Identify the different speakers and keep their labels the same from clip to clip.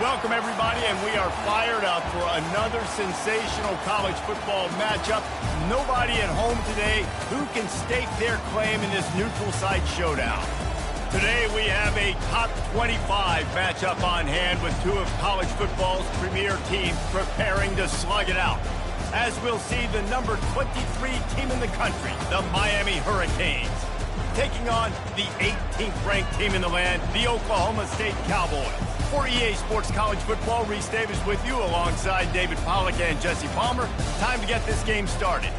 Speaker 1: Welcome, everybody, and we are fired up for another sensational college football matchup. Nobody at home today who can stake their claim in this neutral site showdown. Today, we have a top 25 matchup on hand with two of college football's premier teams preparing to slug it out. As we'll see, the number 23 team in the country, the Miami Hurricanes, taking on the 18th ranked team in the land, the Oklahoma State Cowboys. For EA Sports College Football, Reese Davis with you alongside David Pollack and Jesse Palmer. Time to get this game started.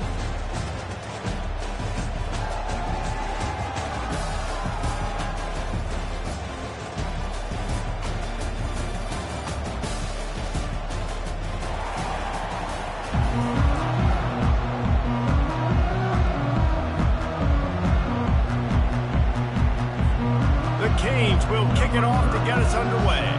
Speaker 1: Canes will kick it off to get us underway.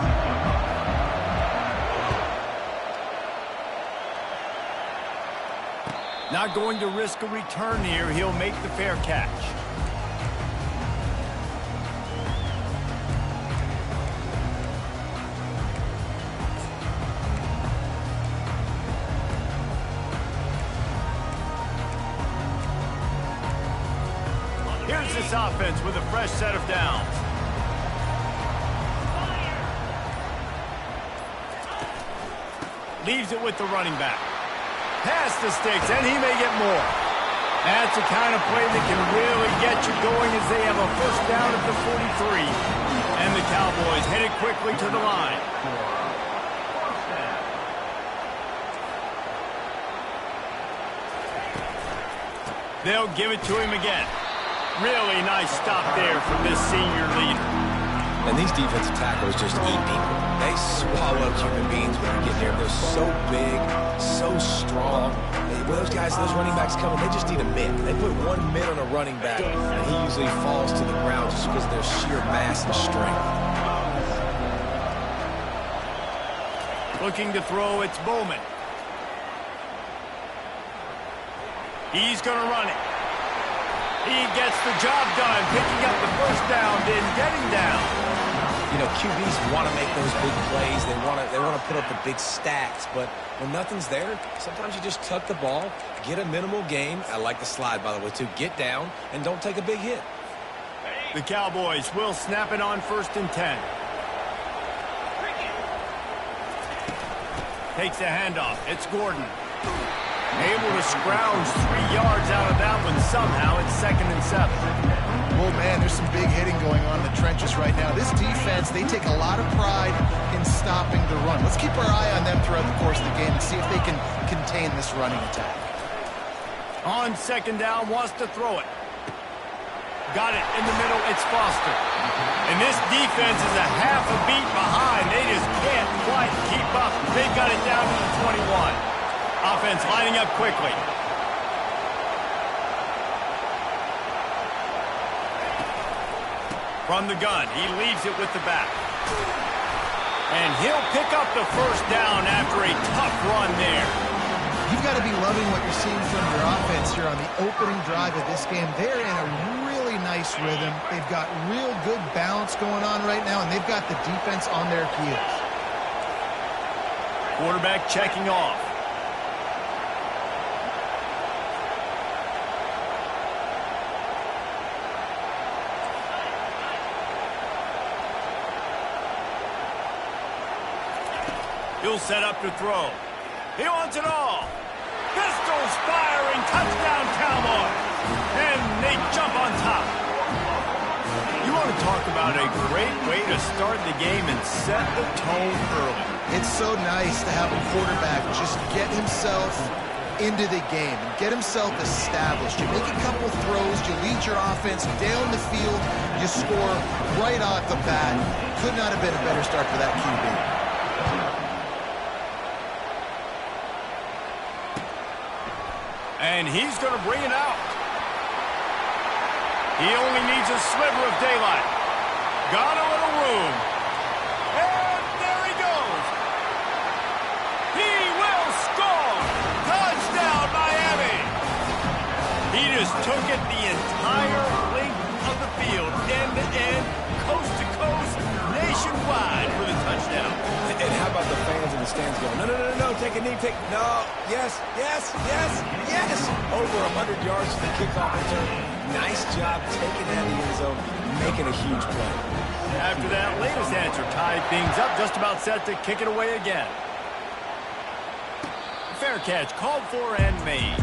Speaker 1: Not going to risk a return here. He'll make the fair catch. Here's this offense with a fresh set of downs. Leaves it with the running back. Past the sticks, and he may get more. That's the kind of play that can really get you going as they have a first down at the 43. And the Cowboys headed quickly to the line. They'll give it to him again. Really nice stop there from this senior leader.
Speaker 2: And these defensive tackles just eat people. They swallow human beings when they get here. They're so big, so strong. When those guys, those running backs come in, they just need a mitt. They put 1 mitt on a running back, and he usually falls to the ground just because of their sheer mass and strength.
Speaker 1: Looking to throw, it's Bowman. He's going to run it. He gets the job done, picking up the first down, then getting down.
Speaker 2: You know, QBs want to make those big plays. They want to put up the big stats. But when nothing's there, sometimes you just tuck the ball, get a minimal gain. I like the slide, by the way, too. Get down and don't take a big hit.
Speaker 1: The Cowboys will snap it on 1st and 10. Takes the handoff. It's Gordon. Able to scrounge 3 yards out of that one somehow. It's 2nd and 7.
Speaker 3: Well, man, there's some big hitting going on in the trenches right now. This defense, they take a lot of pride in stopping the run. Let's keep our eye on them throughout the course of the game and see if they can contain this running attack.
Speaker 1: On 2nd down, wants to throw it. Got it in the middle. It's Foster. And this defense is a half a beat behind. They just can't quite keep up. They've got it down to the 21. Offense lining up quickly. From the gun, he leaves it with the back. And he'll pick up the first down after a tough run there.
Speaker 3: You've got to be loving what you're seeing from your offense here on the opening drive of this game. They're in a really nice rhythm. They've got real good balance going on right now, and they've got the defense on their heels.
Speaker 1: Quarterback checking off. He'll set up to throw. He wants it all. Pistols firing, touchdown Cowboys. And they jump on top. You want to talk about a great way to start the game and set the tone early.
Speaker 3: It's so nice to have a quarterback just get himself into the game and get himself established. You make a couple throws, you lead your offense down the field, you score right off the bat. Could not have been a better start for that QB.
Speaker 1: And he's going to bring it out. He only needs a sliver of daylight. Got a little room. And there he goes. He will score. Touchdown, Miami. He just took it the entire length of the field, end to end, coast to coast, nationwide for the touchdown.
Speaker 2: And take a knee, no, yes, yes, yes, yes. Over 100 yards to the kickoff return. Nice job taking that in the end zone, making a huge play.
Speaker 1: After that latest answer, tied things up, just about set to kick it away again. Fair catch, called for and made.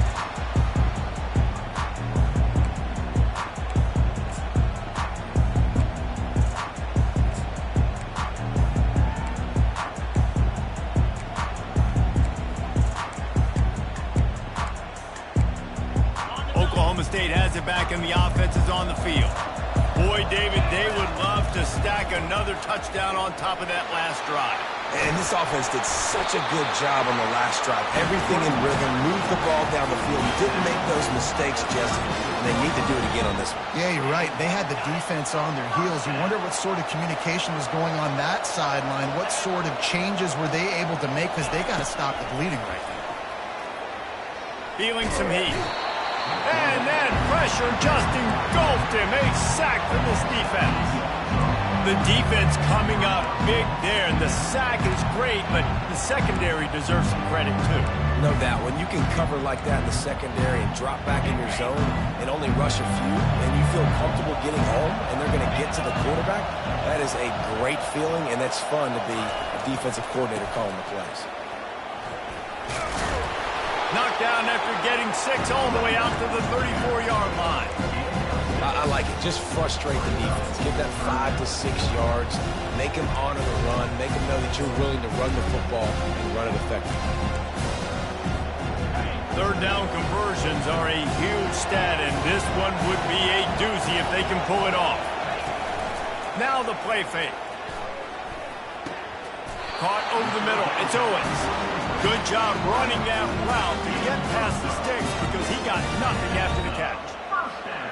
Speaker 1: Oklahoma State has it back and the offense is on the field. Boy, David, they would love to stack another touchdown on top of that last drive.
Speaker 2: And this offense did such a good job on the last drive. Everything in rhythm, moved the ball down the field, didn't make those mistakes, Jesse, and they need to do it again on this one.
Speaker 3: Yeah, you're right. They had the defense on their heels. You wonder what sort of communication was going on that sideline. What sort of changes were they able to make, because they got to stop the bleeding right now.
Speaker 1: Feeling some heat. And then pressure just engulfed him. A sack from this defense. The defense coming up big there. The sack is great, but the secondary deserves some credit too.
Speaker 2: No doubt. When you can cover like that in the secondary and drop back in your zone and only rush a few, and you feel comfortable getting home and they're going to get to the quarterback, that is a great feeling, and that's fun to be a defensive coordinator calling the plays.
Speaker 1: Knocked down after getting 6 all the way out to the 34-yard line.
Speaker 2: I like it. Just frustrate the defense. Give that 5 to 6 yards. Make them honor the run. Make them know that you're willing to run the football and run it effectively.
Speaker 1: Third down conversions are a huge stat, and this one would be a doozy if they can pull it off. Now the play fake. Caught over the middle. It's Owens. Good job running that route to get past the sticks because he got nothing after the catch.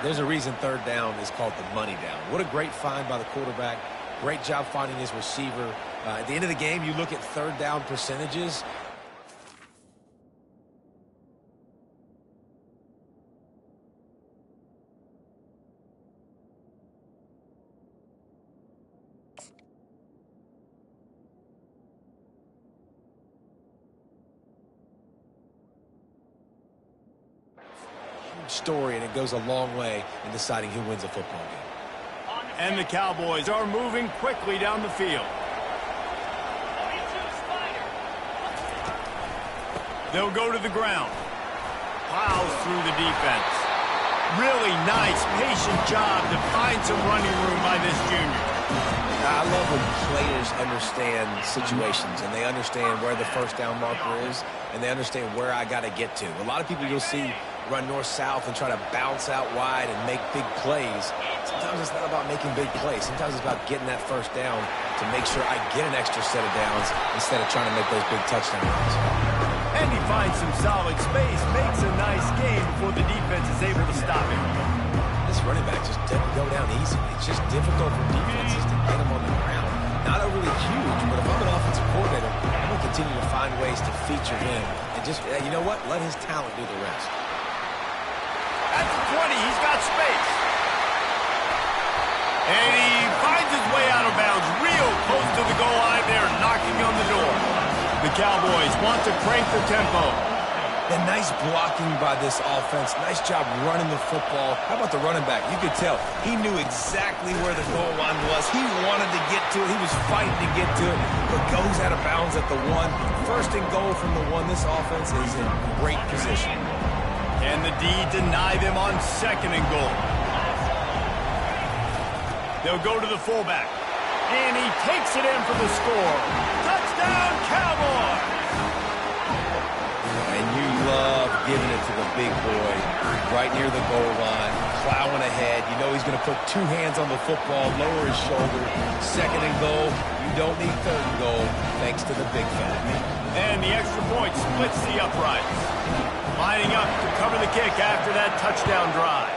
Speaker 2: There's a reason third down is called the money down. What a great find by the quarterback. Great job finding his receiver. At the end of the game, you look at third down percentages. Story, and it goes a long way in deciding who wins a football game.
Speaker 1: And the Cowboys are moving quickly down the field. They'll go to the ground. Plows through the defense. Really nice, patient job to find some running room by this junior.
Speaker 2: I love when players understand situations and they understand where the first down marker is and they understand where I got to get to. A lot of people you'll see run north-south and try to bounce out wide and make big plays. Sometimes it's not about making big plays. Sometimes it's about getting that first down to make sure I get an extra set of downs instead of trying to make those big touchdown runs.
Speaker 1: And he finds some solid space, makes a nice game before the defense is able to stop him.
Speaker 2: This running back just doesn't go down easy. It's just difficult for defenses to get him on the ground. Not overly huge, but if I'm an offensive coordinator, I'm going to continue to find ways to feature him. And just, you know what? Let his talent do the rest.
Speaker 1: At the 20, he's got space. And he finds his way out of bounds real close to the goal line there, knocking on the door. The Cowboys want to crank the tempo.
Speaker 2: And nice blocking by this offense. Nice job running the football. How about the running back? You could tell he knew exactly where the goal line was. He wanted to get to it. He was fighting to get to it, but goes out of bounds at the 1. First and goal from the 1. This offense is in great position.
Speaker 1: And the D deny them on second and goal. They'll go to the fullback. And he takes it in for the score. Touchdown, Cowboys!
Speaker 2: And you love giving it to the big boy right near the goal line, plowing ahead. You know he's going to put 2 hands on the football, lower his shoulder. Second and goal. You don't need third and goal thanks to the big fella.
Speaker 1: And the extra point splits the uprights. Lining up to cover the kick after that touchdown drive.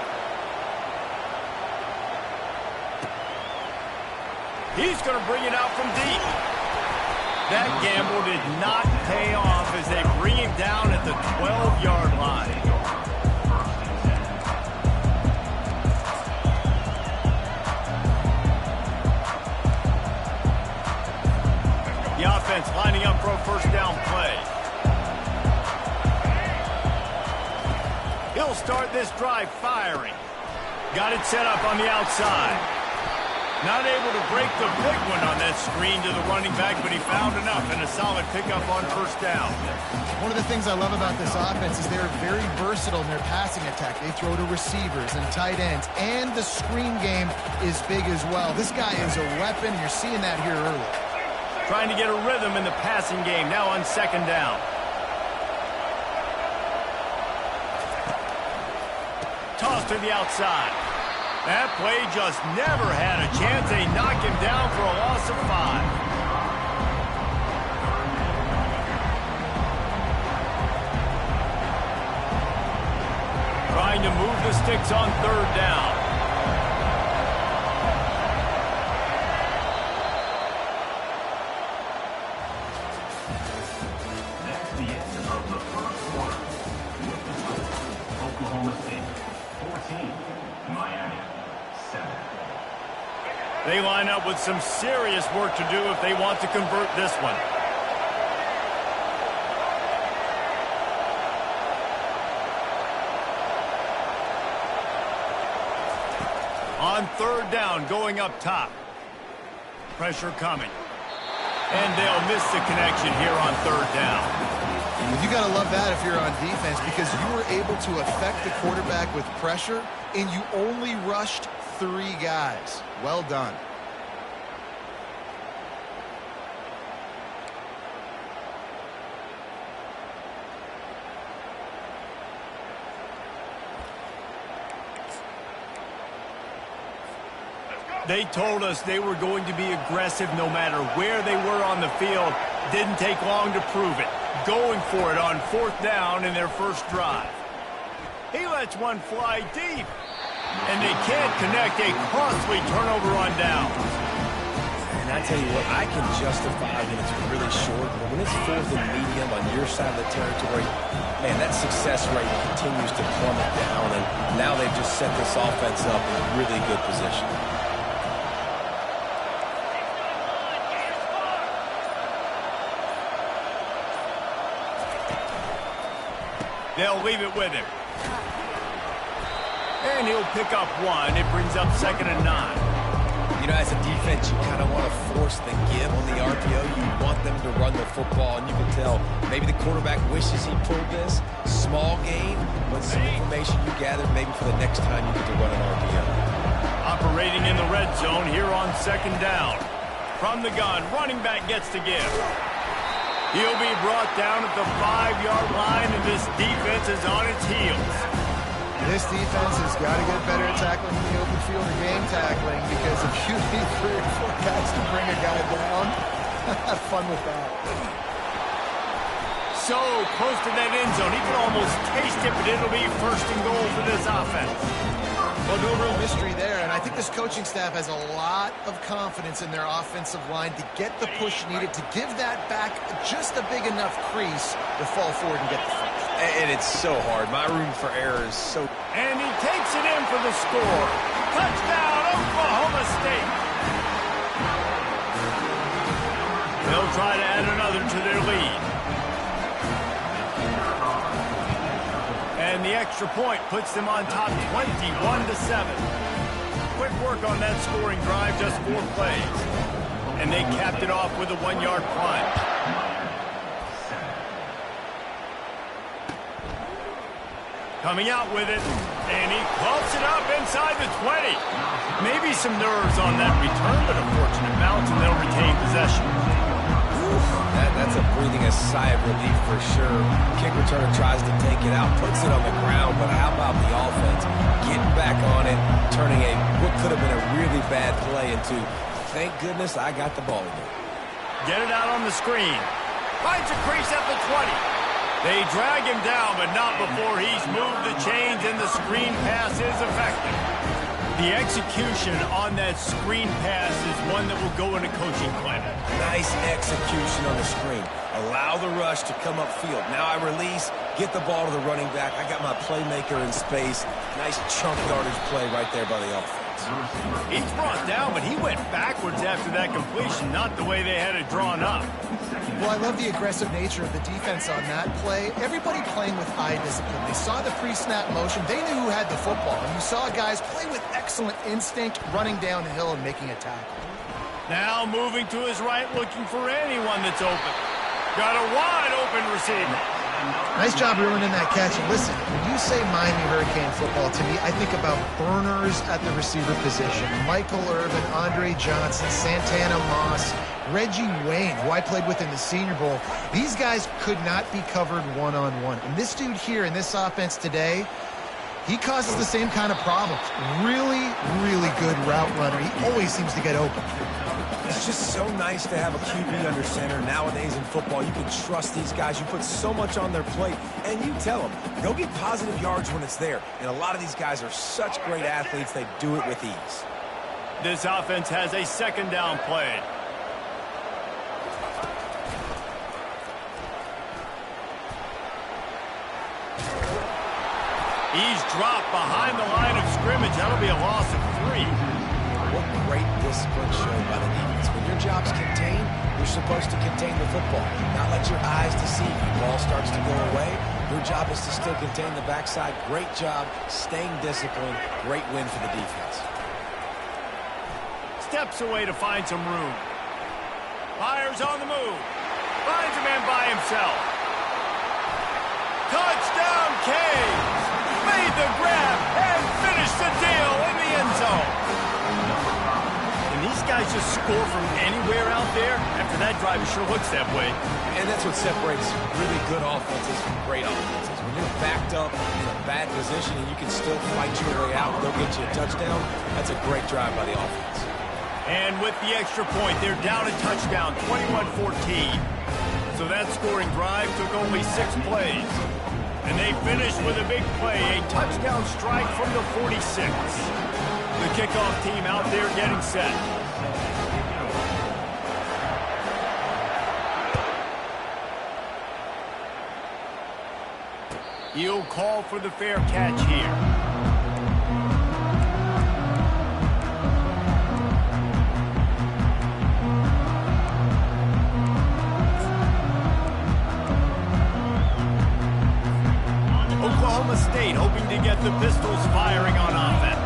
Speaker 1: He's going to bring it out from deep. That gamble did not pay off as they bring him down at the 12-yard line. The offense lining up for a first down play. He'll start this drive firing. Got it set up on the outside. Not able to break the big one on that screen to the running back, but he found enough and a solid pickup on first down.
Speaker 3: One of the things I love about this offense is they're very versatile in their passing attack. They throw to receivers and tight ends, and the screen game is big as well. This guy is a weapon. You're seeing that here early.
Speaker 1: Trying to get a rhythm in the passing game, now on second down. Toss to the outside. That play just never had a chance. They knock him down for a loss of 5. Trying to move the sticks on third down.
Speaker 4: That's the end of the first quarter. Oklahoma State 14, Miami 7.
Speaker 1: They line up with some serious work to do if they want to convert this one. On third down, going up top. Pressure coming. And they'll miss the connection here on third down.
Speaker 3: You got to love that if you're on defense, because you were able to affect the quarterback with pressure, and you only rushed 3 guys. Well done.
Speaker 1: They told us they were going to be aggressive no matter where they were on the field. Didn't take long to prove it. Going for it on fourth down in their first drive. He lets one fly deep. And they can't connect, a costly turnover on downs.
Speaker 2: And I tell you what, I can justify when it's really short, but when it's fourth and medium on your side of the territory, man, that success rate continues to plummet down, and now they've just set this offense up in a really good position.
Speaker 1: They'll leave it with him. And he'll pick up 1. It brings up 2nd and 9.
Speaker 2: You know, as a defense, you kind of want to force the give on the RPO. You want them to run the football, and you can tell maybe the quarterback wishes he pulled this. Small gain, but some information you gathered maybe for the next time you get to run an RPO.
Speaker 1: Operating in the red zone here on 2nd down. From the gun, running back gets to give. He'll be brought down at the 5-yard line, and this defense is on its heels.
Speaker 3: This defense has got to get better at tackling in the open field or game tackling, because if you need 3 or 4 guys to bring a guy down, have fun with that.
Speaker 1: So close to that end zone. He can almost taste it, but it'll be 1st and goal for this offense.
Speaker 3: Well, no real mystery there, and I think this coaching staff has a lot of confidence in their offensive line to get the push needed to give that back just a big enough crease to fall forward and get the first.
Speaker 2: And it's so hard. My room for error is so...
Speaker 1: And he takes it in for the score. Touchdown, Oklahoma State. They'll try to add another to their lead. And the extra point puts them on top 21-7. Quick work on that scoring drive, just 4 plays. And they capped it off with a 1-yard punt. Coming out with it, and he clubs it up inside the 20. Maybe some nerves on that return, but a fortunate bounce, and they'll retain possession.
Speaker 2: That's a breathing a sigh of relief for sure. Kick returner tries to take it out, puts it on the ground, but how about the offense getting back on it, turning what could have been a really bad play into, thank goodness I got the ball again.
Speaker 1: Get it out on the screen. Finds a crease at the 20. They drag him down, but not before he's moved the chains, and the screen pass is effective. The execution on that screen pass is one that will go in a coaching clinic.
Speaker 2: Nice execution on the screen. Allow the rush to come upfield. Now I release, get the ball to the running back. I got my playmaker in space. Nice chunk yardage play right there by the offense. defense.
Speaker 1: He's brought down, but he went backwards after that completion, not the way they had it drawn up.
Speaker 3: Well, I love the aggressive nature of the defense on that play. Everybody playing with eye discipline. They saw the pre-snap motion. They knew who had the football. And you saw guys play with excellent instinct, running downhill and making a tackle.
Speaker 1: Now moving to his right, looking for anyone that's open. Got a wide open receiver.
Speaker 3: Nice job ruining that catch. And listen, when you say Miami Hurricane football, to me, I think about burners at the receiver position. Michael Irvin, Andre Johnson, Santana Moss, Reggie Wayne, who I played with in the Senior Bowl. These guys could not be covered one-on-one. And this dude here in this offense today, he causes the same kind of problems. Really, really good route runner. He always seems to get open.
Speaker 2: It's just so nice to have a QB under center. Nowadays in football, you can trust these guys. You put so much on their plate, and you tell them, go get positive yards when it's there. And a lot of these guys are such great athletes, they do it with ease.
Speaker 1: This offense has a second down play. He's dropped behind the line of scrimmage. That'll be a loss of 3.
Speaker 2: What great discipline showed by the defense. When your job's contained, you're supposed to contain the football. Not let your eyes deceive you. Ball starts to go away. Your job is to still contain the backside. Great job staying disciplined. Great win for the defense.
Speaker 1: Steps away to find some room. Fires on the move. Finds a man by himself. Touchdown, Canes! Made the grab and finished the deal in the end zone. And these guys just score from anywhere out there. After that drive, it sure looks that way.
Speaker 2: And that's what separates really good offenses from great offenses. When you're backed up in a bad position and you can still fight your way out and go get you a touchdown, that's a great drive by the offense.
Speaker 1: And with the extra point, they're down a touchdown, 21-14. So that scoring drive took only 6 plays. And they finished with a big play, a touchdown strike from the 46. The kickoff team out there getting set. He'll call for the fair catch here. Oklahoma State hoping to get the Pistols firing on offense.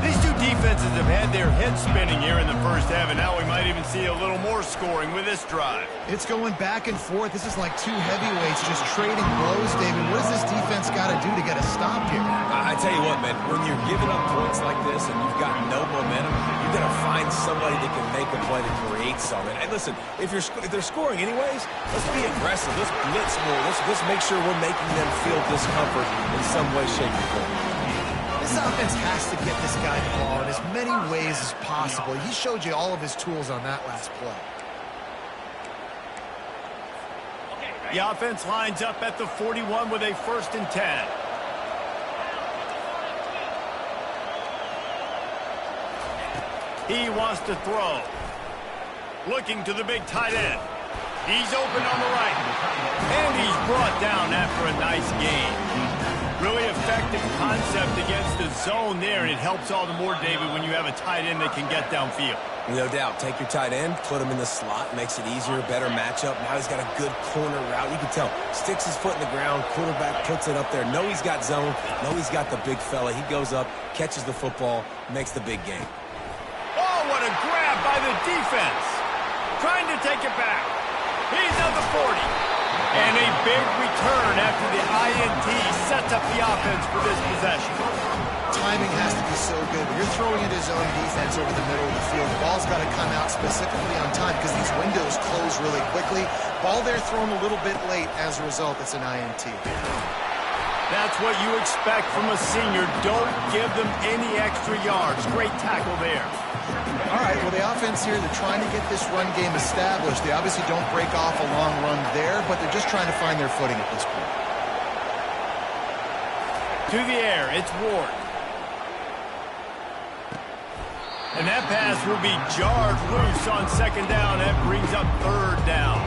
Speaker 1: These two defenses have had their heads spinning here in the first half, and now we might even see a little more scoring with this drive.
Speaker 3: It's going back and forth. This is like two heavyweights just trading blows, David. What does this defense got to do to get a stop here?
Speaker 2: I tell you what, man, when you're giving up points like this and you've got no momentum, you've got to find somebody that can make a play to create something. And listen, if they're scoring anyways, let's be aggressive. Let's blitz more. Let's make sure we're making them feel discomfort in some way, shape, or form.
Speaker 3: This offense has to get this guy the ball in as many ways as possible. He showed you all of his tools on that last play.
Speaker 1: The offense lines up at the 41 with a 1st and 10. He wants to throw. Looking to the big tight end. He's open on the right. And he's brought down after a nice gain. Really effective concept against the zone there, and it helps all the more, David, when you have a tight end that can get downfield.
Speaker 2: No doubt. Take your tight end, put him in the slot, makes it easier, better matchup. Now he's got a good corner route. You can tell. Sticks his foot in the ground, quarterback puts it up there. Know he's got zone, know he's got the big fella. He goes up, catches the football, makes the big game.
Speaker 1: Oh, what a grab by the defense. Trying to take it back. He's at the 40. And a big return after the INT sets up the offense for this possession.
Speaker 3: Timing has to be so good. When you're throwing into zone defense over the middle of the field, the ball's got to come out specifically on time because these windows close really quickly. Ball there thrown a little bit late. As a result, it's an INT.
Speaker 1: That's what you expect from a senior. Don't give them any extra yards. Great tackle there.
Speaker 3: All right, well, the offense here, they're trying to get this run game established. They obviously don't break off a long run there, but they're just trying to find their footing at this point.
Speaker 1: To the air, it's Ward. And that pass will be jarred loose on 2nd down. That brings up 3rd down.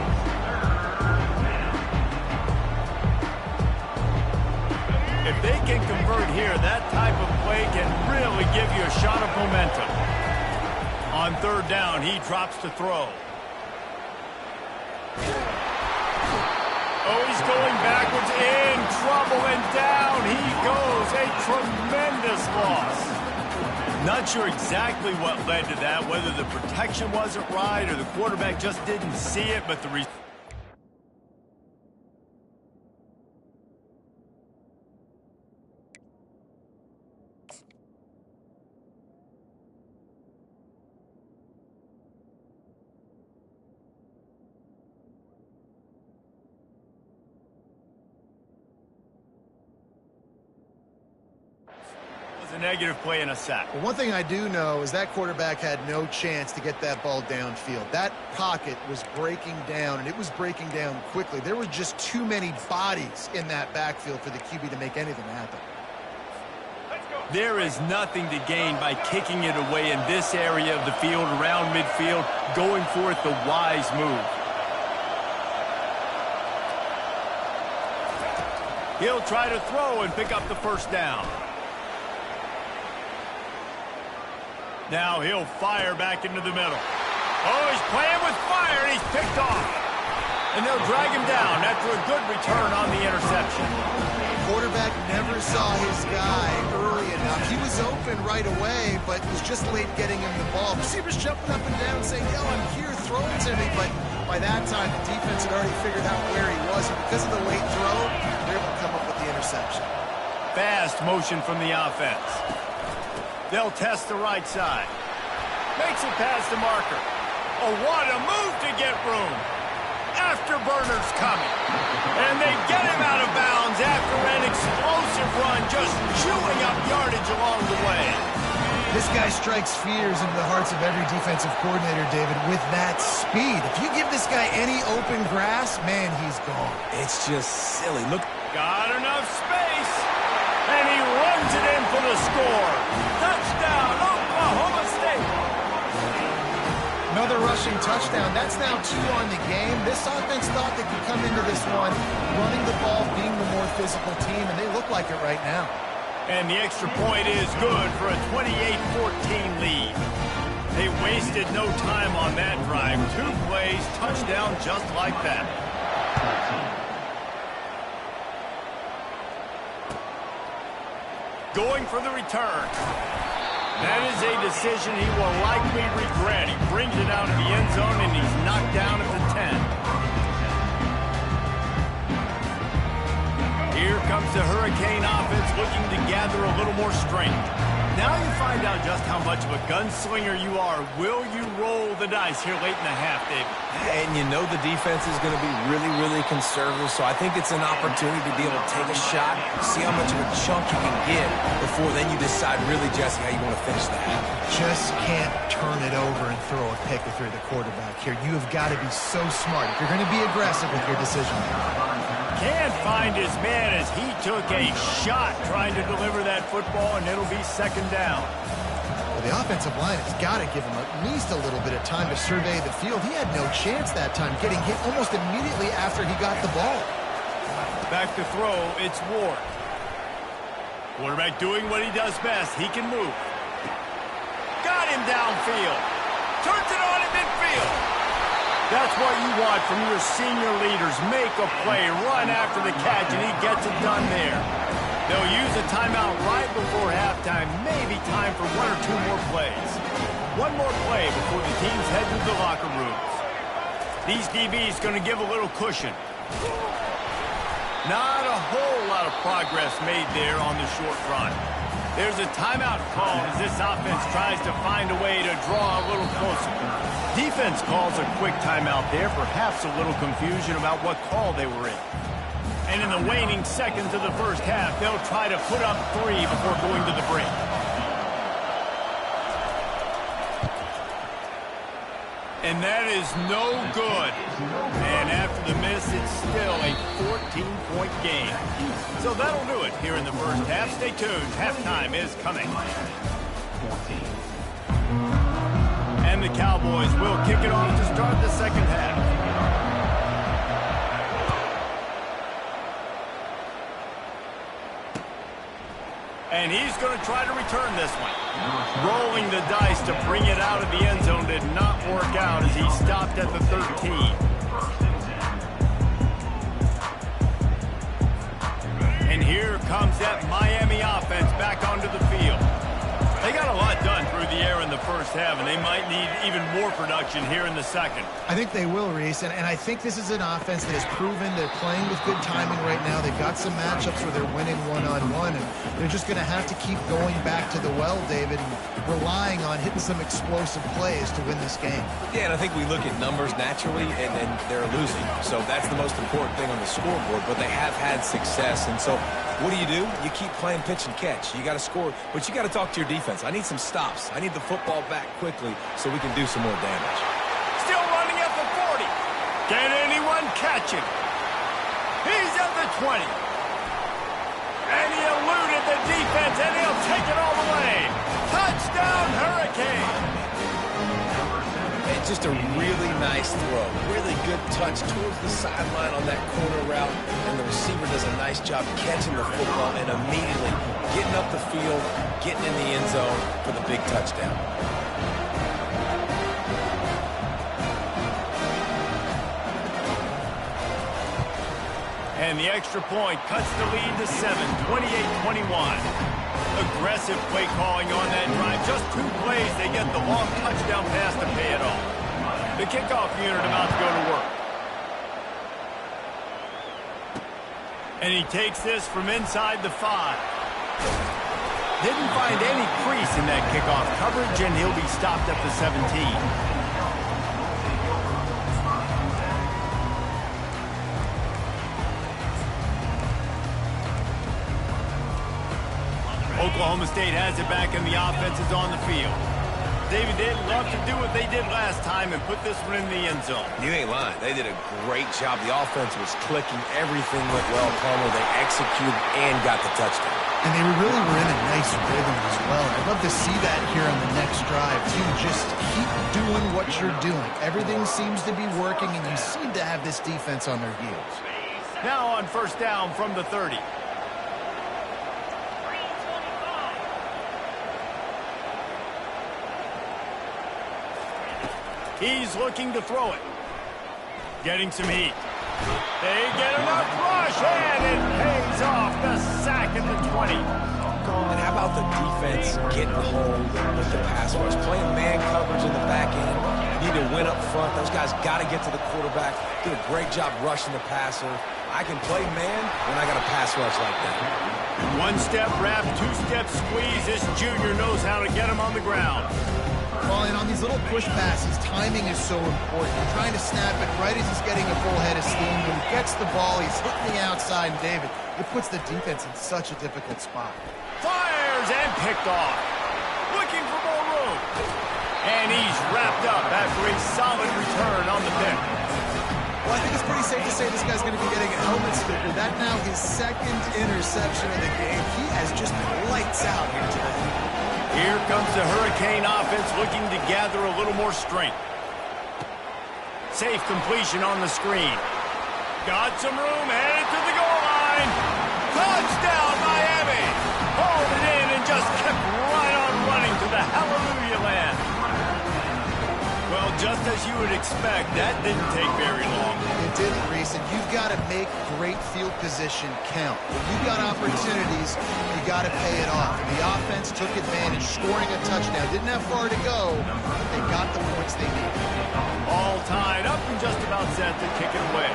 Speaker 1: If they can convert here, that type of play can really give you a shot of momentum. On third down, he drops to throw. Oh, he's going backwards, in trouble, and down he goes. A tremendous loss. Not sure exactly what led to that, whether the protection wasn't right or the quarterback just didn't see it, but the a negative play and a sack.
Speaker 3: Well, one thing I do know is that quarterback had no chance to get that ball downfield. That pocket was breaking down, and it was breaking down quickly. There were just too many bodies in that backfield for the QB to make anything happen.
Speaker 1: There is nothing to gain by kicking it away in this area of the field, around midfield, going for it the wise move. He'll try to throw and pick up the first down. Now he'll fire back into the middle. Oh, he's playing with fire, and he's picked off. And they'll drag him down after a good return on the interception.
Speaker 3: The quarterback never saw his guy early enough. He was open right away, but was just late getting him the ball. Receivers jumping up and down saying, yo, I'm here, throw it to me. But by that time, the defense had already figured out where he was. And because of the late throw, they're able to come up with the interception.
Speaker 1: Fast motion from the offense. They'll test the right side. Makes it past the marker. Oh, what a move to get room. Afterburner's coming. And they get him out of bounds after an explosive run, just chewing up yardage along the way.
Speaker 3: This guy strikes fears into the hearts of every defensive coordinator, David, with that speed. If you give this guy any open grass, man, he's gone.
Speaker 2: It's just silly. Look.
Speaker 1: Got enough space. And he runs it in for the score. Touchdown, Oklahoma State.
Speaker 3: Another rushing touchdown. That's now 2 on the game. This offense thought they could come into this one running the ball, being the more physical team, and they look like it right now.
Speaker 1: And the extra point is good for a 28-14 lead. They wasted no time on that drive. 2 plays, touchdown just like that. Going for the return. That is a decision he will likely regret. He brings it out of the end zone, and he's knocked down at the 10. Here comes the Hurricane offense looking to gather a little more strength. Now you find out just how much of a gunslinger you are. Will you roll the dice here late in the half, David?
Speaker 2: And you know the defense is going to be really, really conservative, so I think it's an opportunity to be able to take a shot, see how much of a chunk you can get before then you decide really, Jesse, how you want to finish the half.
Speaker 3: Just can't turn it over and throw a pick if you're the quarterback here. You have got to be so smart if you're going to be aggressive with your decision.
Speaker 1: Can't find his man as he took a shot trying to deliver that football, and it'll be second down.
Speaker 3: Well, the offensive line has got to give him at least a little bit of time to survey the field. He had no chance that time, getting hit almost immediately after he got the ball.
Speaker 1: Back to throw, it's Ward. Quarterback doing what he does best. He can move. Got him downfield. Turns it on in midfield. That's what you want from your senior leaders. Make a play, run after the catch, and he gets it done there. They'll use a timeout right before halftime. Maybe time for 1 or 2 more plays. One more play before the teams head to the locker rooms. These DBs going to give a little cushion. Not a whole lot of progress made there on the short run. There's a timeout call as this offense tries to find a way to draw a little closer. Defense calls a quick timeout there, perhaps a little confusion about what call they were in. And in the waning seconds of the first half, they'll try to put up 3 before going to the break. And that is no good. And after the miss, it's still a 14-point game. So that'll do it here in the first half. Stay tuned. Halftime is coming. And the Cowboys will kick it off to start the second half. And he's going to try to return this one. Rolling the dice to bring it out of the end zone did not work out as he stopped at the 13. And here comes that Miami offense back onto the field. They got a lot done through the air in the first half, and they might need even more production here in the second.
Speaker 3: I think they will, Reese, and I think this is an offense that has proven they're playing with good timing right now. They've got some matchups where they're winning one-on-one, and they're just going to have to keep going back to the well, David, and relying on hitting some explosive plays to win this game.
Speaker 2: Yeah, and I think we look at numbers naturally, and they're losing. So that's the most important thing on the scoreboard, but they have had success, and so what do? You keep playing pitch and catch. You got to score, but you got to talk to your defense. I need some stops. I need the football back quickly so we can do some more damage.
Speaker 1: Still running at the 40. Can anyone catch him? He's at the 20. And he eluded the defense, and he'll take it all the way. Touchdown, Hurricane.
Speaker 2: It's just a really nice throw. Really good touch towards the sideline on that corner route, and the receiver does a nice job catching the football and immediately getting up the field, getting in the end zone for the big touchdown.
Speaker 1: And the extra point cuts the lead to 7, 28-21. Aggressive play calling on that drive. Just 2 plays, they get the long touchdown pass to pay it off. The kickoff unit about to go to work. And he takes this from inside the 5. Didn't find any crease in that kickoff coverage, and he'll be stopped at the 17. Oklahoma State has it back, and the offense is on the field. David, they'd love to do what they did last time and put this one in the end zone.
Speaker 2: You ain't lying. They did a great job. The offense was clicking. Everything went well, Palmer. They executed and got the touchdown.
Speaker 3: And they really were in a nice rhythm as well. I'd love to see that here on the next drive, too. Just keep doing what you're doing. Everything seems to be working, and you seem to have this defense on their heels.
Speaker 1: Now on first down from the 30. He's looking to throw it. Getting some heat. They get enough rush, and it pays off. The sack at the 20.
Speaker 2: And how about the defense getting home with the pass rush? Playing man coverage in the back end. You need to win up front. Those guys got to get to the quarterback. Do a great job rushing the passer. I can play man when I got a pass rush like that.
Speaker 1: 1-step wrap, 2-step squeeze. This junior knows how to get him on the ground.
Speaker 3: Well, and on these little push passes, timing is so important. You're trying to snap it right as he's getting a full head of steam. When he gets the ball, he's hitting the outside, and David, it puts the defense in such a difficult spot.
Speaker 1: Fires and picked off. Looking for more room. And he's wrapped up after a solid return on the pick.
Speaker 3: Well, I think it's pretty safe to say this guy's going to be getting a helmet sticker. That's now his 2nd interception of the game. He has just lights out here today.
Speaker 1: Here comes the Hurricane offense looking to gather a little more strength. Safe completion on the screen. Got some room, headed to the goal line. Touchdown, Miami! Hauled it in and just kept right on running to the hallelujah land. Well, just as you would expect, that didn't take very long.
Speaker 3: It didn't, Reese, and you've got to make great field position count. When you've got opportunities, you got to pay it off. And the offense took advantage, scoring a touchdown. Didn't have far to go, but they got the points they needed.
Speaker 1: All tied up and just about set to kick it away.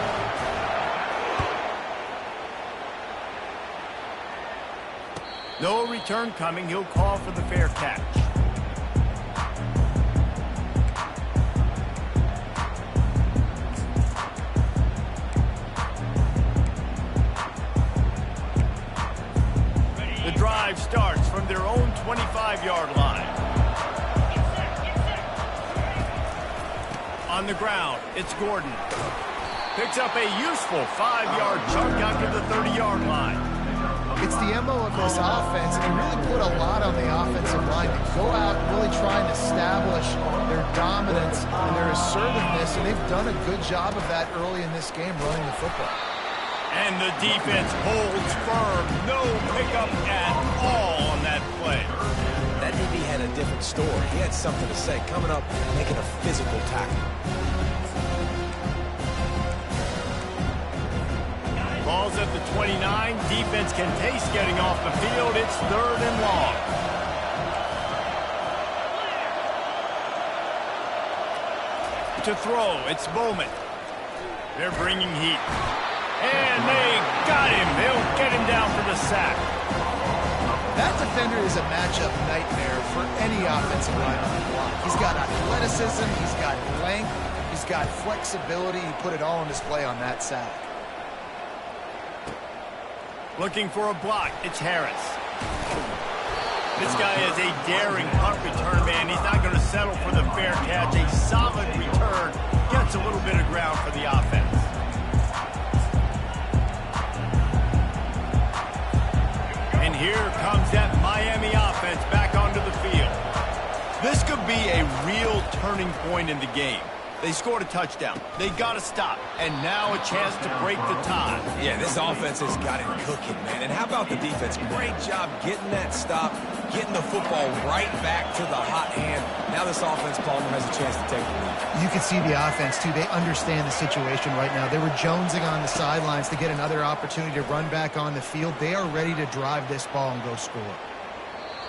Speaker 1: No return coming. He'll call for the fair catch. The drive starts from their own 25-yard line. On the ground, it's Gordon. Picks up a useful 5-yard chunk out to the 30-yard line.
Speaker 3: It's the MO of this offense, and they really put a lot on the offensive line to go out and really try and establish their dominance and their assertiveness, and they've done a good job of that early in this game running the football.
Speaker 1: And the defense holds firm. No pickup at all on that play.
Speaker 2: That DB had a different story. He had something to say, coming up, making a physical tackle.
Speaker 1: Ball's at the 29. Defense can taste getting off the field. It's 3rd and long. To throw, it's Bowman. They're bringing heat. And they got him. They'll get him down for the sack.
Speaker 3: That defender is a matchup nightmare for any offensive line on the block. He's got athleticism, he's got length, he's got flexibility. He put it all on display on that sack.
Speaker 1: Looking for a block. It's Harris. This guy is a daring punt return man. He's not going to settle for the fair catch. A solid return. Gets a little bit of ground for the offense. And here comes that Miami offense back onto the field. This could be a real turning point in the game. They scored a touchdown. They got to stop. And now a chance to break the tie.
Speaker 2: Yeah, this offense has got it cooking, man. And how about the defense? Great job getting that stop, getting the football right back to the hot hand. Now this offense, Palmer, has a chance to take the lead.
Speaker 3: You can see the offense, too. They understand the situation right now. They were jonesing on the sidelines to get another opportunity to run back on the field. They are ready to drive this ball and go score.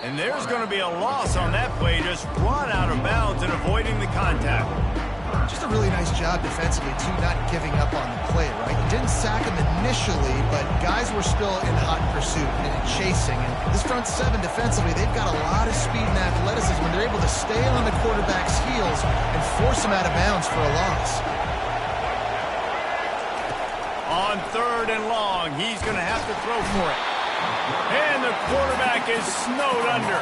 Speaker 1: And there's going to be a loss on that play. Just run out of bounds and avoiding the contact.
Speaker 3: Just a really nice job defensively, too, not giving up on the play, right? You didn't sack him initially, but guys were still in hot pursuit and chasing. And this front seven defensively, they've got a lot of speed and athleticism, and they're able to stay on the quarterback's heels and force him out of bounds for a loss.
Speaker 1: On 3rd and long, he's going to have to throw for it. And the quarterback is snowed under.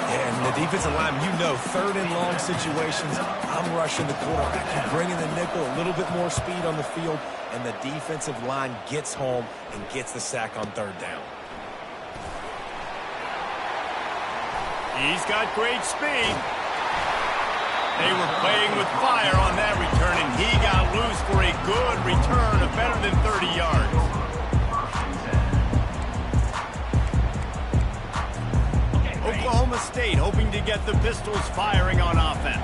Speaker 2: And the defensive line, you know, 3rd and long situations, I'm rushing the quarterback. I'm bringing the nickel, a little bit more speed on the field, and the defensive line gets home and gets the sack on 3rd down.
Speaker 1: He's got great speed. They were playing with fire on that return, and he got loose for a good return of better than 30 yards. Oklahoma State hoping to get the Pistols firing on offense.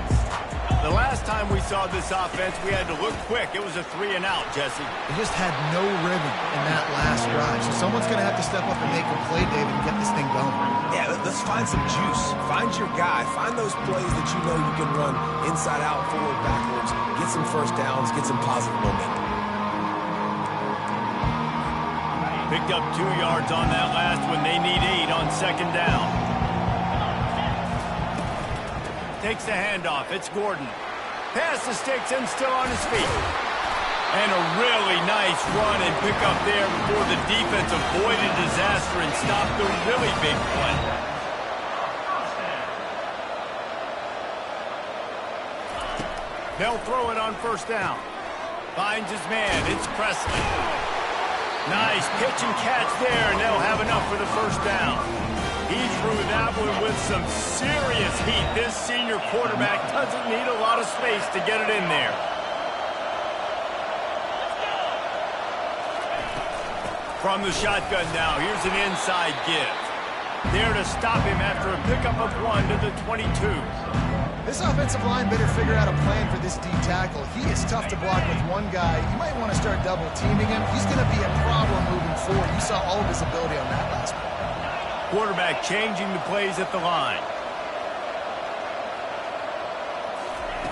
Speaker 1: The last time we saw this offense, we had to look quick. It was a 3-and-out, Jesse.
Speaker 3: They just had no rhythm in that last drive. So someone's going to have to step up and make a play, David, and get this thing going.
Speaker 2: Yeah, let's find some juice. Find your guy. Find those plays that you know you can run inside out, forward, backwards. Get some first downs. Get some positive momentum.
Speaker 1: Picked up 2 yards on that last one. They need 8 on 2nd down. Takes the handoff. It's Gordon. Pass the sticks and still on his feet. And a really nice run and pick up there before the defense avoided disaster and stopped the really big play. They'll throw it on 1st down. Finds his man. It's Presley. Nice pitch and catch there, and they'll have enough for the 1st down. He threw that one with some serious heat. This senior quarterback doesn't need a lot of space to get it in there. From the shotgun now, here's an inside give. There to stop him after a pickup of 1 to the 22.
Speaker 3: This offensive line better figure out a plan for this D tackle. He is tough to block with one guy. You might want to start double teaming him. He's going to be a problem moving forward. You saw all of his ability on that last play.
Speaker 1: Quarterback changing the plays at the line.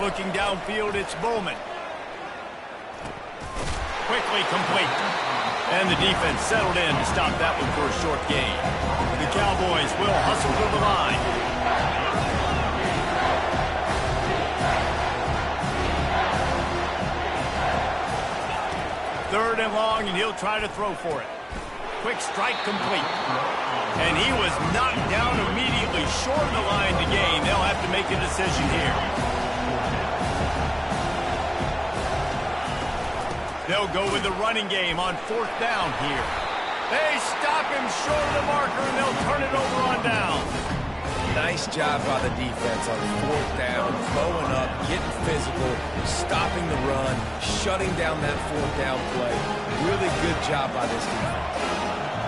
Speaker 1: Looking downfield, it's Bowman. Quickly complete. And the defense settled in to stop that one for a short gain. The Cowboys will hustle to the line. Third and long, and he'll try to throw for it. Quick strike complete. And he was knocked down immediately short of the line to gain. They'll have to make a decision here. They'll go with the running game on 4th down here. They stop him short of the marker, and they'll turn it over on down.
Speaker 2: Nice job by the defense on 4th down, blowing up, getting physical, tackle, stopping the run, shutting down that fourth down play. Really good job by this defense.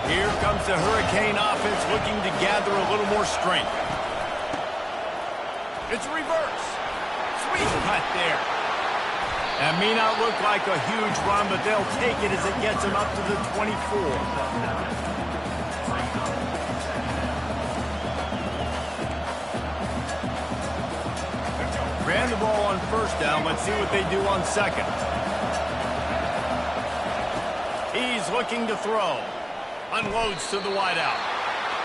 Speaker 1: Here comes the Hurricane offense looking to gather a little more strength. It's reverse. Sweet cut there. That may not look like a huge run, but they'll take it as it gets them up to the 24. Ran the ball on first down. Let's see what they do on second. He's looking to throw. Unloads to the wideout.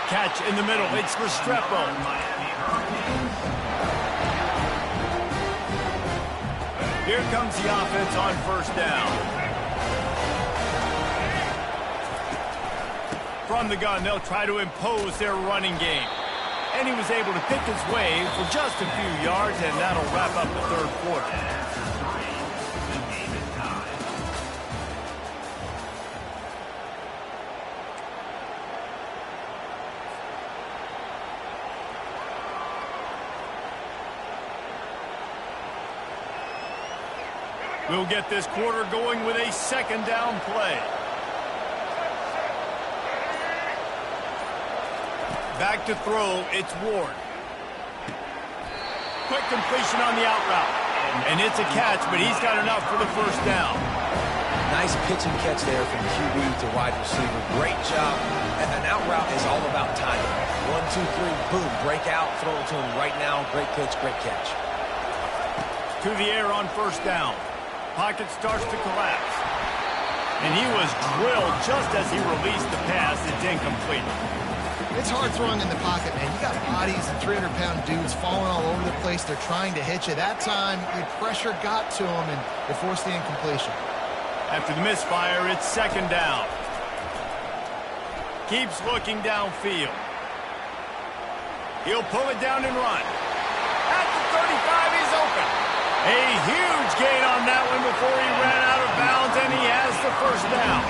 Speaker 1: Catch in the middle. It's Restrepo. Here comes the offense on first down. From the gun, they'll try to impose their running game. And he was able to pick his way for just a few yards, and that'll wrap up the third quarter. We'll get this quarter going with a second down play. Back to throw, it's Ward. Quick completion on the out route. And it's a catch, but he's got enough for the first down.
Speaker 2: Nice pitch and catch there from QB to wide receiver. Great job. And an out route is all about timing. 1, 2, 3, boom, break out, throw it to him right now. Great pitch, great catch.
Speaker 1: To the air on first down. Pocket starts to collapse. And he was drilled just as he released the pass. It's incomplete.
Speaker 3: It's hard throwing in the pocket, man. You got bodies and 300-pound dudes falling all over the place. They're trying to hit you. That time, the pressure got to him, and it forced the incompletion.
Speaker 1: After the misfire, it's second down. Keeps looking downfield. He'll pull it down and run. At the 35, he's open. A huge gain on that one before he ran out of bounds, and he has the first down.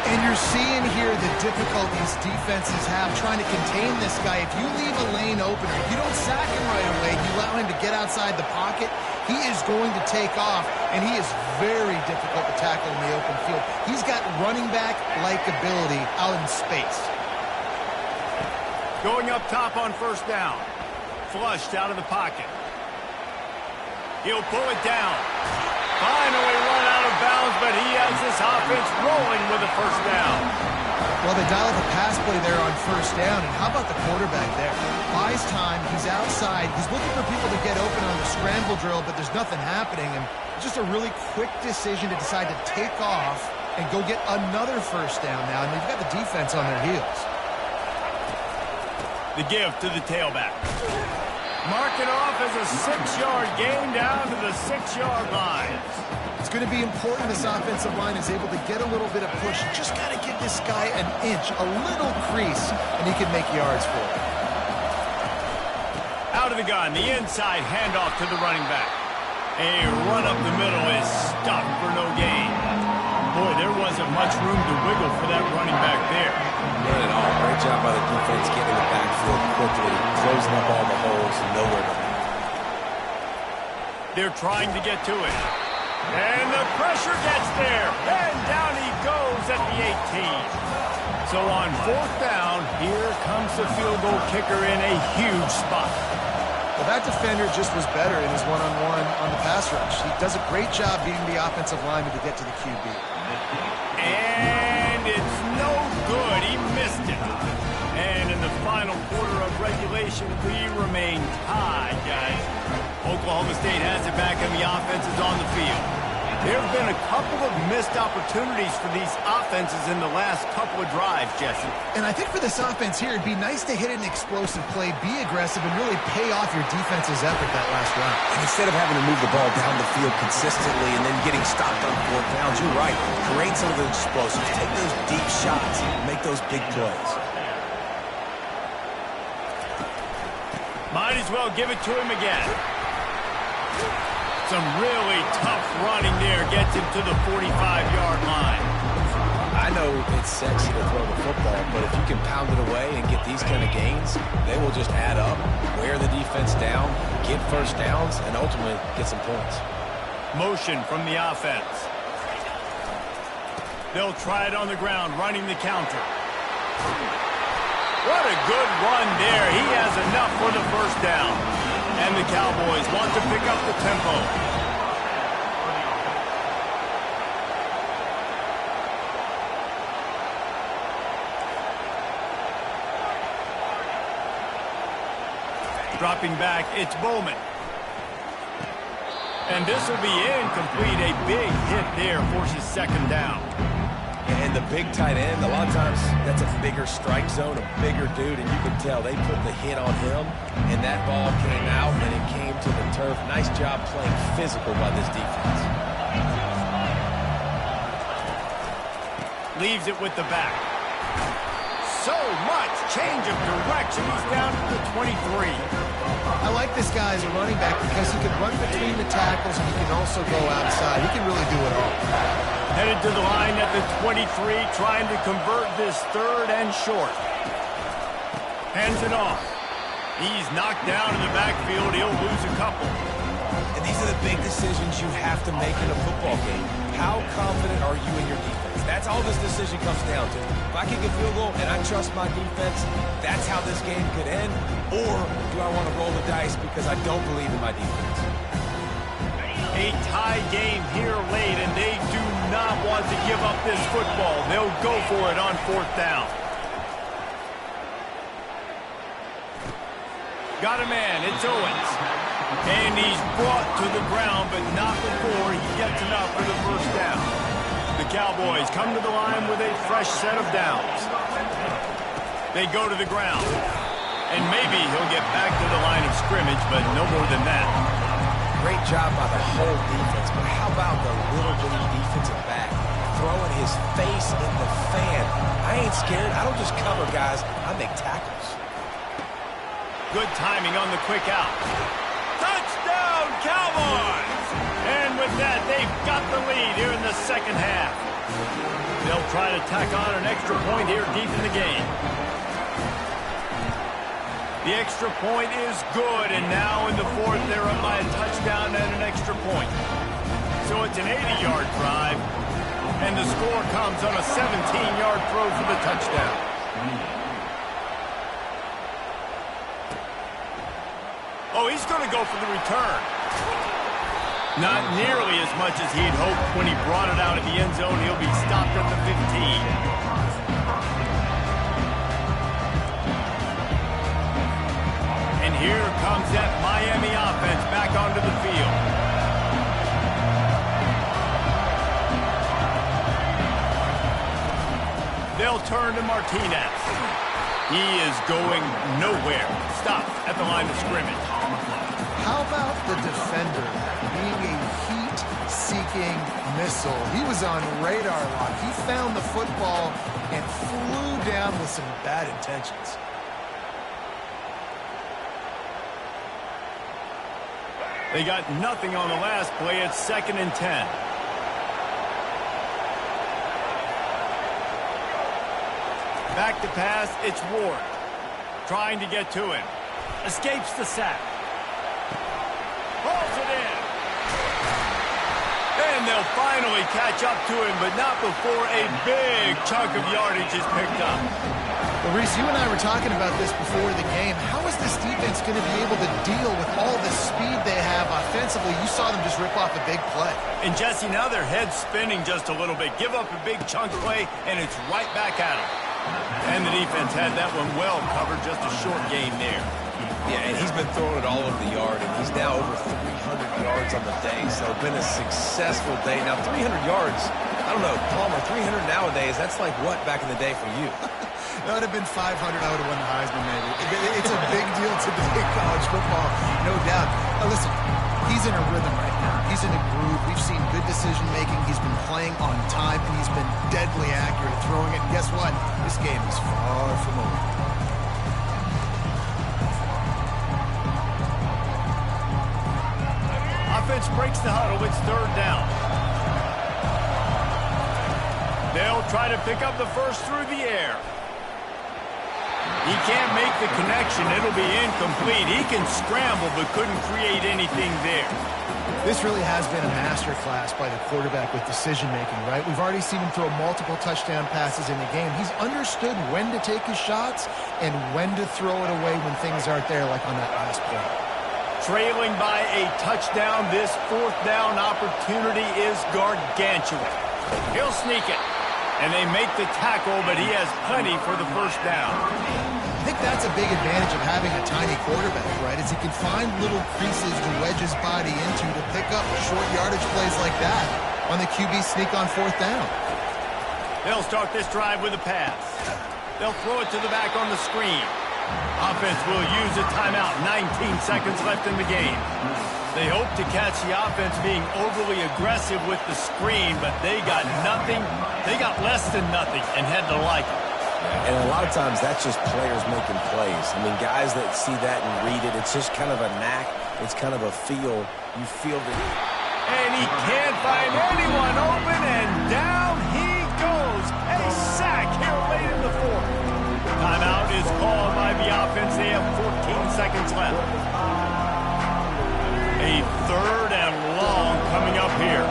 Speaker 3: And you're seeing here the difficulties defenses have trying to contain this guy. If you leave a lane open or you don't sack him right away, you allow him to get outside the pocket, he is going to take off, and he is very difficult to tackle in the open field. He's got running back-like ability out in space.
Speaker 1: Going up top on first down. Flushed out of the pocket. He'll pull it down. Finally run out of bounds, but he has this offense rolling with a first down.
Speaker 3: Well, they dial up a pass play there on first down, and how about the quarterback there? Buys time, he's outside, he's looking for people to get open on the scramble drill, but there's nothing happening, and just a really quick decision to decide to take off and go get another first down now, and they've got the defense on their heels.
Speaker 1: The give to the tailback. Mark it off as a 6-yard gain down to the 6-yard line.
Speaker 3: It's going to be important this offensive line is able to get a little bit of push. You just got to give this guy an inch, a little crease, and he can make yards for it.
Speaker 1: Out of the gun, the inside handoff to the running back. A run up the middle is stopped for no gain. Boy, there wasn't much room to wiggle for that running back there.
Speaker 2: Not at all. Great job by the defense getting in the backfield quickly, closing up all the holes, nowhere to run.
Speaker 1: They're trying to get to it. And the pressure gets there. And down he goes at the 18. So on fourth down, here comes the field goal kicker in a huge spot.
Speaker 3: Well, that defender just was better in his one-on-one on the pass rush. He does a great job beating the offensive lineman to get to the QB.
Speaker 1: And it's no good. He missed it. And in the final quarter of regulation, we remain tied, guys. Oklahoma State has it back, and the offense is on the field. There have been a couple of missed opportunities for these offenses in the last couple of drives, Jesse.
Speaker 3: And I think for this offense here, it'd be nice to hit an explosive play, be aggressive, and really pay off your defense's effort that last round.
Speaker 2: And instead of having to move the ball down the field consistently and then getting stopped on fourth downs, you're right. Create some of those explosives. Take those deep shots. Make those big plays.
Speaker 1: Might as well give it to him again. Some really tough running there gets him to the 45-yard line.
Speaker 2: I know it's sexy to throw the football, but if you can pound it away and get these kind of gains, they will just add up, wear the defense down, get first downs, and ultimately get some points.
Speaker 1: Motion from the offense. They'll try it on the ground, running the counter. What a good run there. He has enough for the first down. And the Cowboys want to pick up the tempo. Dropping back, it's Bowman. And this will be incomplete. A big hit there forces second down.
Speaker 2: And the big tight end, a lot of times that's a bigger strike zone, a bigger dude, and you can tell they put the hit on him, and that ball came out, and it came to the turf. Nice job playing physical by this defense.
Speaker 1: Leaves it with the back. So much change of direction. He's down to the 23.
Speaker 3: I like this guy as a running back because he can run between the tackles and he can also go outside. He can really do it all.
Speaker 1: Headed to the line at the 23, trying to convert this third and short. Hands it off. He's knocked down in the backfield. He'll lose a couple.
Speaker 2: And these are the big decisions you have to make in a football game. How confident are you in your defense? That's all this decision comes down to. If I kick a field goal and I trust my defense, that's how this game could end. Or do I want to roll the dice because I don't believe in my defense?
Speaker 1: A tie game here late, and they do not want to give up this football. They'll go for it on fourth down. Got a man, it's Owens. And he's brought to the ground, but not before he gets enough for the first down. The Cowboys come to the line with a fresh set of downs. They go to the ground. And maybe he'll get back to the line of scrimmage, but no more than that.
Speaker 2: Great job by the whole defense, but how about the little bitty defensive back throwing his face in the fan? I ain't scared. I don't just cover guys. I make tackles.
Speaker 1: Good timing on the quick out. Touchdown, Cowboys! And with that, they've got the lead here in the second half. They'll try to tack on an extra point here deep in the game. The extra point is good, and now in the fourth, they're up by a touchdown and an extra point. So it's an 80-yard drive, and the score comes on a 17-yard throw for the touchdown. Oh, he's going to go for the return. Not nearly as much as he'd hoped when he brought it out of the end zone. He'll be stopped at the 15. And here comes that Miami offense back onto the field. They'll turn to Martinez. He is going nowhere. Stopped at the line of scrimmage.
Speaker 3: How about the defender being a heat-seeking missile? He was on radar lock. He found the football and flew down with some bad intentions.
Speaker 1: They got nothing on the last play. It's 2nd and 10. Back to pass, it's Ward. Trying to get to him. Escapes the sack. Pulls it in. And they'll finally catch up to him, but not before a big chunk of yardage is picked up.
Speaker 3: Well, Reese, you and I were talking about this before the game. How is this defense going to be able to deal with all the speed they have offensively? You saw them just rip off a big play.
Speaker 1: And, Jesse, now their head's spinning just a little bit. Give up a big chunk play, and it's right back at them. And the defense had that one well covered, just a short gain there.
Speaker 2: Yeah, and he's been throwing it all over the yard, and he's now over 300 yards on the day, so it's been a successful day. Now, 300 yards, I don't know, Palmer, 300 nowadays, that's like what back in the day for you?
Speaker 3: That would have been 500. I would have won the Heisman, maybe. It's a big deal today in college football, no doubt. Now, listen, he's in a rhythm right now. He's in a groove. We've seen good decision-making. He's been playing on time, and he's been deadly accurate at throwing it. And guess what? This game is far from over.
Speaker 1: Offense breaks the huddle. It's 3rd down. They'll They'll try to pick up the first through the air. He can't make the connection. It'll be incomplete. He can scramble but couldn't create anything there.
Speaker 3: This really has been a masterclass by the quarterback with decision-making, right? We've already seen him throw multiple touchdown passes in the game. He's understood when to take his shots and when to throw it away when things aren't there, like on that last play.
Speaker 1: Trailing by a touchdown, this fourth down opportunity is gargantuan. He'll sneak it, and they make the tackle, but he has plenty for the first down.
Speaker 3: I think that's a big advantage of having a tiny quarterback, right? Is he can find little creases to wedge his body into to pick up short yardage plays like that on the QB sneak on fourth down.
Speaker 1: They'll start this drive with a pass. They'll throw it to the back on the screen. Offense will use a timeout. 19 seconds left in the game. They hope to catch the offense being overly aggressive with the screen, but they got nothing. They got less than nothing and had to like it.
Speaker 2: And a lot of times that's just players making plays. I mean, guys that see that and read it, it's just kind of a knack. It's kind of a feel. You feel that.
Speaker 1: And he can't find anyone open, and down he goes. A sack here late in the fourth. Timeout is called by the offense. They have 14 seconds left. A third and long coming up here.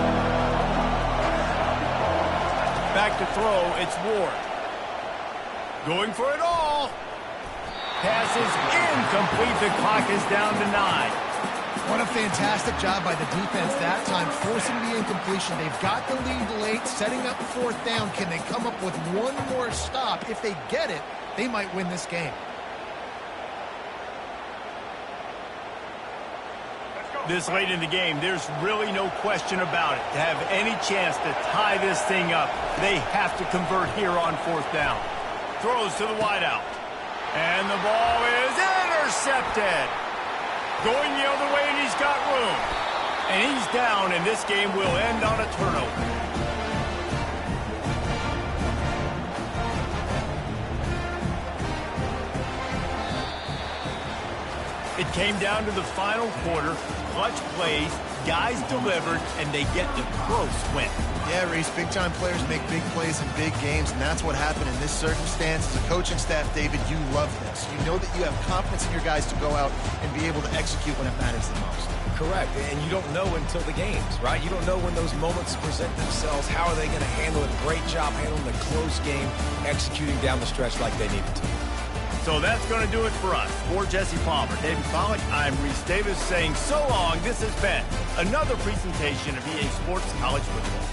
Speaker 1: Back to throw, it's Ward. Going for it all. Pass is incomplete. The clock is down to 9.
Speaker 3: What a fantastic job by the defense that time, forcing the incompletion. They've got the lead late, setting up fourth down. Can they come up with one more stop? If they get it, they might win this game.
Speaker 1: This late in the game, there's really no question about it. To have any chance to tie this thing up, they have to convert here on fourth down. Throws to the wideout. And the ball is intercepted. Going the other way, and he's got room. And he's down, and this game will end on a turnover. It came down to the final quarter. Clutch plays, guys delivered, and they get the close win.
Speaker 3: Yeah, Reese, big-time players make big plays in big games, and that's what happened in this circumstance. As a coaching staff, David, you love this. You know that you have confidence in your guys to go out and be able to execute when it matters the most.
Speaker 2: Correct, and you don't know until the games, right? You don't know when those moments present themselves. How are they going to handle it? Great job handling the close game, executing down the stretch like they needed to.
Speaker 1: So that's going to do it for us. For Jesse Palmer, David Pollack, I'm Reese Davis saying so long. This has been another presentation of EA Sports College Football.